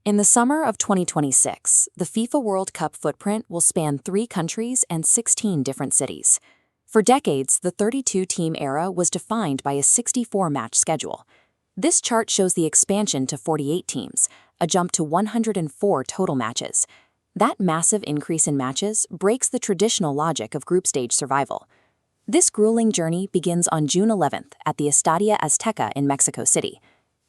In the summer of 2026, the FIFA World Cup footprint will span 3 countries and 16 different cities. For decades, the 32-team era was defined by a 64-match schedule. This chart shows the expansion to 48 teams, a jump to 104 total matches. That massive increase in matches breaks the traditional logic of group stage survival. This grueling journey begins on June 11th at the Estadio Azteca in Mexico City.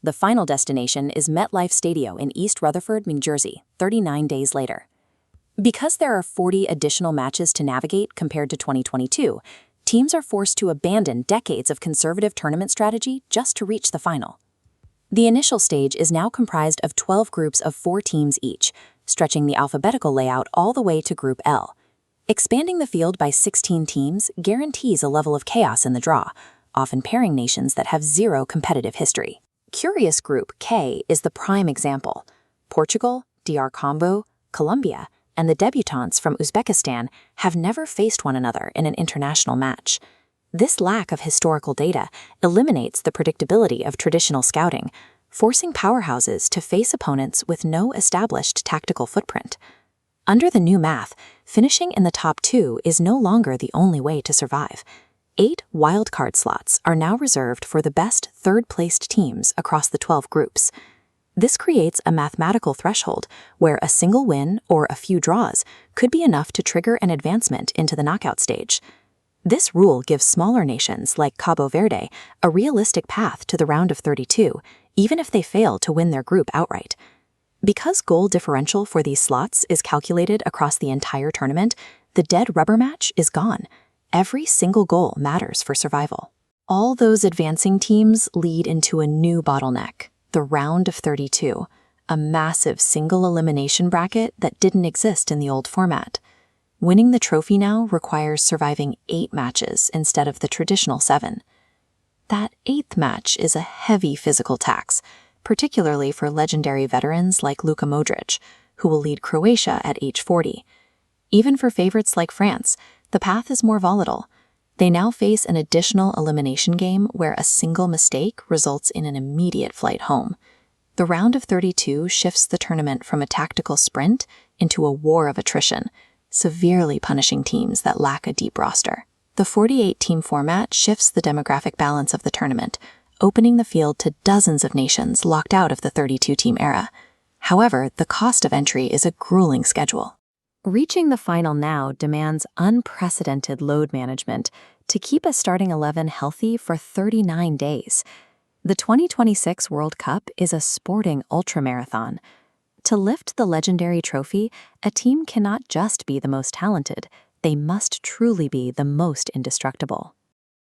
The final destination is MetLife Stadium in East Rutherford, New Jersey, 39 days later. Because there are 40 additional matches to navigate compared to 2022, teams are forced to abandon decades of conservative tournament strategy just to reach the final. The initial stage is now comprised of 12 groups of 4 teams each, stretching the alphabetical layout all the way to Group L. Expanding the field by 16 teams guarantees a level of chaos in the draw, often pairing nations that have zero competitive history. Curious Group K is the prime example. Portugal, DR Congo, Colombia, and the debutantes from Uzbekistan have never faced one another in an international match. This lack of historical data eliminates the predictability of traditional scouting, forcing powerhouses to face opponents with no established tactical footprint. Under the new math, finishing in the top 2 is no longer the only way to survive. 8 wildcard slots are now reserved for the best third-placed teams across the 12 groups. This creates a mathematical threshold where a single win or a few draws could be enough to trigger an advancement into the knockout stage. This rule gives smaller nations like Cabo Verde a realistic path to the round of 32, even if they fail to win their group outright. Because goal differential for these slots is calculated across the entire tournament, the dead rubber match is gone. Every single goal matters for survival. All those advancing teams lead into a new bottleneck, the round of 32, a massive single elimination bracket that didn't exist in the old format. Winning the trophy now requires surviving 8 matches instead of the traditional 7. That 8th match is a heavy physical tax, particularly for legendary veterans like Luka Modric, who will lead Croatia at age 40. Even for favorites like France, the path is more volatile. They now face an additional elimination game where a single mistake results in an immediate flight home. The round of 32 shifts the tournament from a tactical sprint into a war of attrition, severely punishing teams that lack a deep roster. The 48-team format shifts the demographic balance of the tournament, opening the field to dozens of nations locked out of the 32-team era. However, the cost of entry is a grueling schedule. Reaching the final now demands unprecedented load management to keep a starting 11 healthy for 39 days. The 2026 World Cup is a sporting ultramarathon. To lift the legendary trophy, a team cannot just be the most talented, they must truly be the most indestructible.